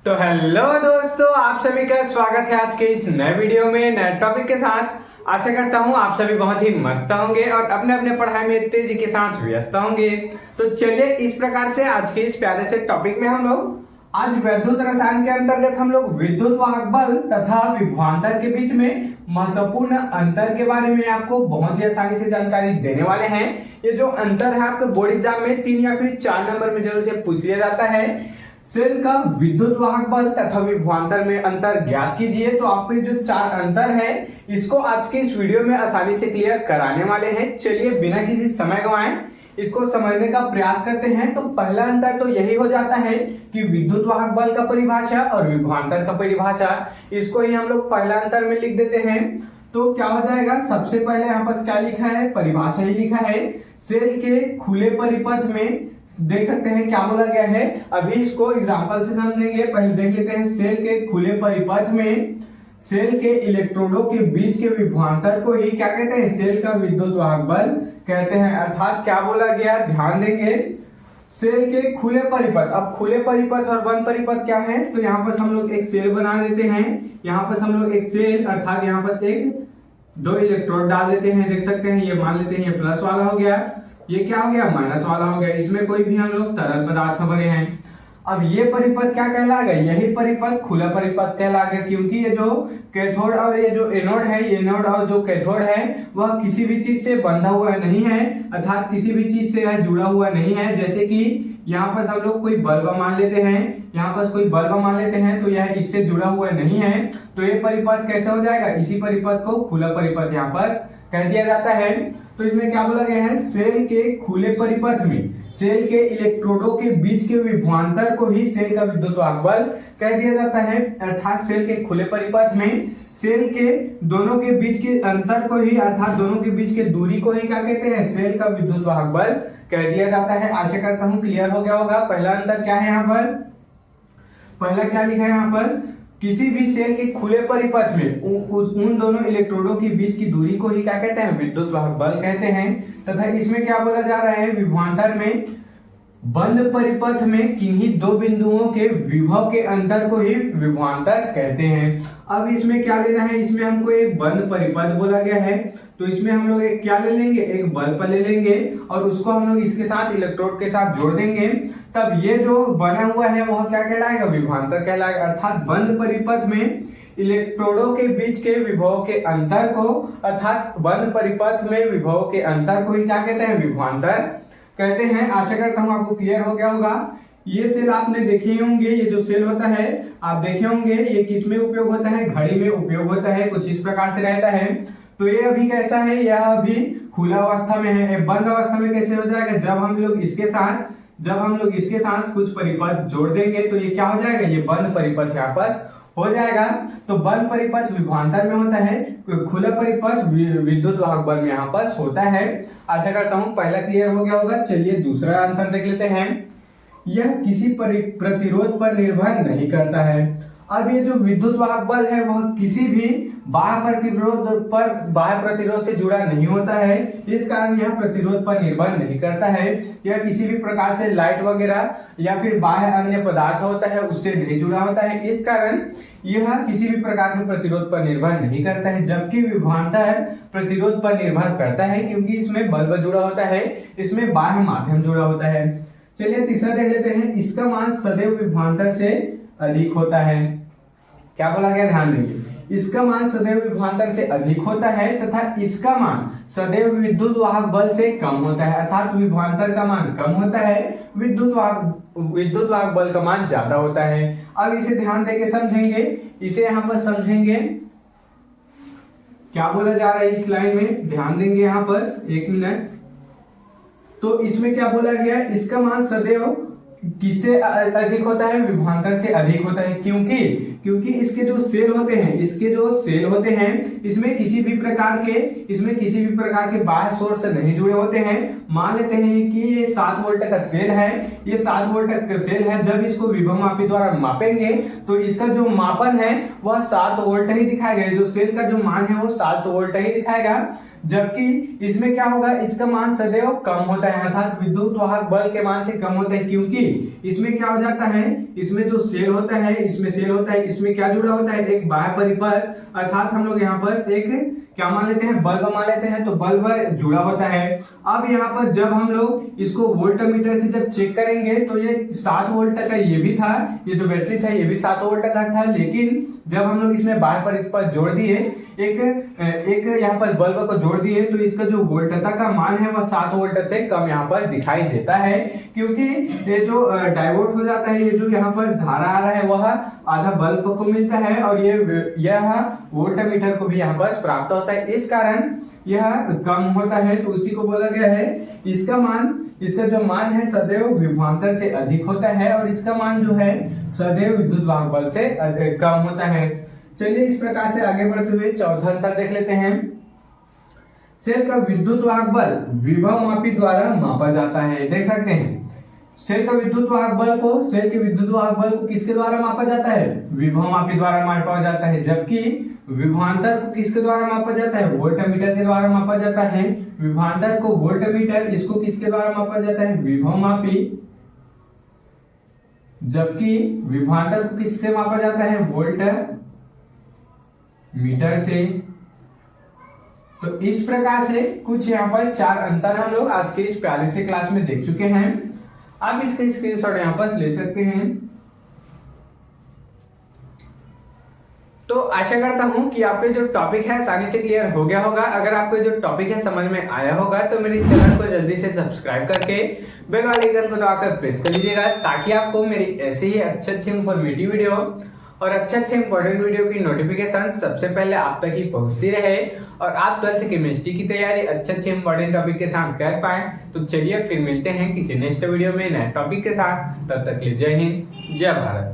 तो हेलो दोस्तों, आप सभी का स्वागत है आज के इस नए वीडियो में नए टॉपिक के साथ। आशा करता हूं आप सभी बहुत ही मस्त होंगे और अपने अपने पढ़ाई में तेजी के साथ व्यस्त होंगे। तो चलिए इस प्रकार से आज के इस प्यारे से टॉपिक में हम लोग आज विद्युत रसायन के अंतर्गत हम लोग विद्युत वाहक बल तथा विभवांतर के बीच में महत्वपूर्ण अंतर के बारे में आपको बहुत ही आसानी से जानकारी देने वाले हैं। ये जो अंतर है आपके बोर्ड एग्जाम में 3 या फिर 4 नंबर में जरूर से पूछ लिया जाता है। सेल का विद्युत वाहक बल तथा विभवांतर में अंतर ज्ञात कीजिए। तो आपके जो 4 अंतर है इसको आज के इस वीडियो में आसानी से क्लियर कराने वाले हैं। चलिए बिना किसी समय गंवाए इसको समझने का प्रयास करते हैं। तो पहला अंतर तो यही हो जाता है कि विद्युत वाहक बल का परिभाषा और विभवांतर का परिभाषा, इसको ही हम लोग पहला अंतर में लिख देते हैं। तो क्या हो जाएगा, सबसे पहले यहाँ पर क्या लिखा है, परिभाषा ही लिखा है। सेल के खुले परिपथ में देख सकते हैं क्या बोला गया है, अभी इसको एग्जांपल से समझेंगे। पहले देख लेते हैं, सेल के खुले परिपथ में सेल के इलेक्ट्रोडों के बीच के विभवांतर को ही क्या कहते हैं, सेल का विद्युत वाहक बल कहते हैं। अर्थात क्या बोला गया, ध्यान देंगे, सेल के खुले परिपथ। अब खुले परिपथ और बंद परिपथ क्या है, तो यहाँ पर हम लोग एक सेल बना देते हैं। यहाँ पर हम लोग एक सेल अर्थात यहाँ पर एक 2 इलेक्ट्रोड डाल देते हैं। देख सकते हैं, ये मान लेते हैं ये प्लस वाला हो गया, ये क्या हो गया, माइनस वाला हो गया। इसमें कोई भी हम लोग तरल पदार्थ भरे हैं। अब ये परिपथ क्या कहलाएगा, यही परिपथ खुला परिपथ कहलाएगा, क्योंकि ये जो कैथोड और ये जो एनोड है, ये एनोड और जो कैथोड है वह किसी भी चीज से बंधा हुआ नहीं है, अर्थात किसी भी चीज से यह जुड़ा हुआ नहीं है। जैसे कि यहाँ पर हम लोग कोई बल्ब मान लेते हैं, यहाँ पर कोई बल्ब मान लेते हैं, तो यह इससे जुड़ा हुआ नहीं है। तो ये परिपथ कैसे हो जाएगा, इसी परिपथ को खुला परिपथ यहाँ पर कह दिया जाता है। तो इसमें क्या बोला गया है, सेल के खुले परिपथ में सेल के इलेक्ट्रोडों के बीच के विभवांतर को ही सेल का विद्युत वाहक बल कह दिया जाता है। अर्थात सेल के खुले परिपथ में सेल के दोनों के बीच के अंतर को ही, अर्थात दोनों के बीच के दूरी को ही क्या कहते हैं, सेल का विद्युत वाहक बल कह दिया जाता है। आशा करता हूं क्लियर हो गया होगा। पहला अंतर क्या है, यहाँ पर पहला क्या लिखा है, यहाँ पर किसी भी सेल के खुले परिपथ में उन दोनों इलेक्ट्रोडों के बीच की दूरी को ही क्या कहते हैं, विद्युत वाहक बल कहते हैं। तथा इसमें क्या बोला जा रहा है, विभवांतर में बंद परिपथ में किन्हीं 2 बिंदुओं के विभव के अंतर को ही विभवांतर कहते हैं। अब इसमें क्या लेना है, इसमें हमको एक बंद परिपथ बोला गया है, तो इसमें हम लोग एक क्या ले लेंगे, एक बल्ब ले लेंगे और उसको हम लोग इसके साथ इलेक्ट्रोड के साथ जोड़ देंगे। तब ये जो बना हुआ है वह क्या कहलाएगा, विभवांतर कहलाएगा। अर्थात बंद परिपथ में इलेक्ट्रोडों के बीच के विभव के अंतर को, अर्थात बंद परिपथ में विभव के अंतर को ही क्या कहते हैं, विभवांतर कहते हैं। आशा करता हूं आपको क्लियर हो गया होगा। ये सेल आपने देखे होंगे, ये जो सेल होता है आप देखे होंगे, ये किस में उपयोग होता है, घड़ी में उपयोग होता है, कुछ इस प्रकार से रहता है। तो ये अभी कैसा है, यह अभी खुला अवस्था में है। बंद अवस्था में कैसे हो जाएगा, जब हम लोग इसके साथ कुछ परिपथ जोड़ देंगे तो ये क्या हो जाएगा, ये बंद परिपथ यहाँ पर हो जाएगा। तो बंद परिपथ विभवांतर में होता है, खुला परिपथ विद्युत वाहक बल में यहाँ पर होता है। आशा करता हूँ पहला क्लियर हो गया होगा। चलिए दूसरा अंतर देख लेते हैं। यह किसी प्रतिरोध पर निर्भर नहीं करता है। अब ये जो विद्युत वाहक बल है वह किसी भी बाह्य प्रतिरोध से जुड़ा नहीं होता है, इस कारण यह प्रतिरोध पर निर्भर नहीं करता है। यह किसी भी प्रकार से लाइट वगैरह या फिर बाह्य अन्य पदार्थ होता है उससे नहीं जुड़ा होता है, इस कारण यह किसी भी प्रकार के प्रतिरोध पर निर्भर नहीं करता है। जबकि विभवांतर प्रतिरोध पर निर्भर करता है, क्योंकि इसमें बल्ब जुड़ा होता है, इसमें बाह्य माध्यम जुड़ा होता है। चलिए तीसरा देख लेते हैं। इसका मान सदैव विभवांतर से अधिक होता है। क्या बोला गया, ध्यान देंगे, इसका मान सदैव विभवांतर से अधिक होता है तथा इसका मान सदैव विद्युत वाहक बल से कम होता है। अर्थात विभवांतर का मान कम होता है, विद्युत वाहक बल का मान ज्यादा होता है। अब इसे ध्यान देके समझेंगे, इसे यहाँ पर समझेंगे क्या बोला जा रहा है इस लाइन में, ध्यान देंगे यहाँ पर 1 मिनट। तो इसमें क्या बोला गया, इसका मान सदैव किससे अधिक होता है, विभवांतर से अधिक होता है। क्योंकि इसके जो सेल होते हैं इसमें किसी भी प्रकार के बाह्य सोर्स से नहीं जुड़े होते हैं। मान लेते हैं कि ये 7 वोल्ट का सेल है, ये 7 वोल्ट का सेल है। जब इसको विभवमापी द्वारा मापेंगे तो इसका जो मापन है वह 7 वोल्ट ही दिखाएगा, जो सेल का जो मान है वो 7 वोल्ट ही दिखाएगा। जबकि इसमें क्या होगा, इसका मान सदैव कम होता है, अर्थात विद्युत वाहक बल के मान से कम होता है, क्योंकि इसमें क्या हो जाता है, इसमें जो सेल होता है इसमें क्या जुड़ा होता है, एक बाह्य परिपथ, अर्थात हम लोग यहाँ पर एक क्या मान लेते हैं, बल्ब मान लेते हैं, तो बल्ब जुड़ा होता है। अब यहाँ पर जब हम लोग इसको वोल्टमीटर से जब चेक करेंगे तो ये 7 वोल्ट का ये भी था, ये जो बैटरी था ये भी 7 वोल्ट का था, लेकिन जब हम लोग इसमें बाह्य परिपथ जोड़ दिए, एक यहाँ पर बल्ब को जोड़ दिए, तो इसका जो वोल्टता का मान है वह 7 वोल्ट से कम यहाँ पर दिखाई देता है, क्योंकि ये जो डाइवर्ट हो जाता है, ये जो यहाँ पर धारा आ रहा है वह आधा बल्ब को मिलता है और यह वोल्टमीटर को भी यहाँ पर प्राप्त होता है, इस कारण यह कम होता है। तो उसी को बोला गया है इसका जो मान है सदैव विभवांतर से अधिक होता है और इसका मान जो है सदैव विद्युत वाहक बल से कम होता है। चलिए इस प्रकार से आगे बढ़ते हुए चौथा अंतर देख लेते हैं। सेल का विद्युत वाहक बल विभवमापी द्वारा मापा जाता है। देख सकते हैं सेल के विद्युत वाहक बल को किसके द्वारा मापा जाता है, विभवमापी द्वारा मापा जाता है, जबकि विभवांतर को किसके द्वारा मापा जाता है, वोल्टमीटर के द्वारा मापा जाता है। विभवांतर को वोल्टमीटर, इसको किसके द्वारा मापा जाता है, विभवमापी, जबकि विभवांतर को किससे मापा जाता है, वोल्ट मीटर से। तो इस प्रकार से कुछ यहाँ पर 4 अंतर हम लोग आज के इस प्यारे से क्लास में देख चुके हैं। आप इसका स्क्रीनशॉट यहाँ पर ले सकते हैं। तो आशा करता हूं कि आपके जो टॉपिक है आसानी से क्लियर हो गया होगा। अगर आपको जो टॉपिक है समझ में आया होगा तो मेरे चैनल को जल्दी से सब्सक्राइब करके बेल वाले आइकन को दबाकर प्रेस कर लीजिएगा, ताकि आपको मेरी ऐसे ही अच्छे इंफॉर्मेटिव वीडियो और अच्छे इंपॉर्टेंट वीडियो की नोटिफिकेशन सबसे पहले आप तक ही पहुंचती रहे और आप 12th केमिस्ट्री की तैयारी अच्छे इंपॉर्टेंट टॉपिक के साथ कर पाए। तो चलिए फिर मिलते हैं किसी नेक्स्ट वीडियो में नए टॉपिक के साथ। तब तक के लिए जय हिंद, जय भारत।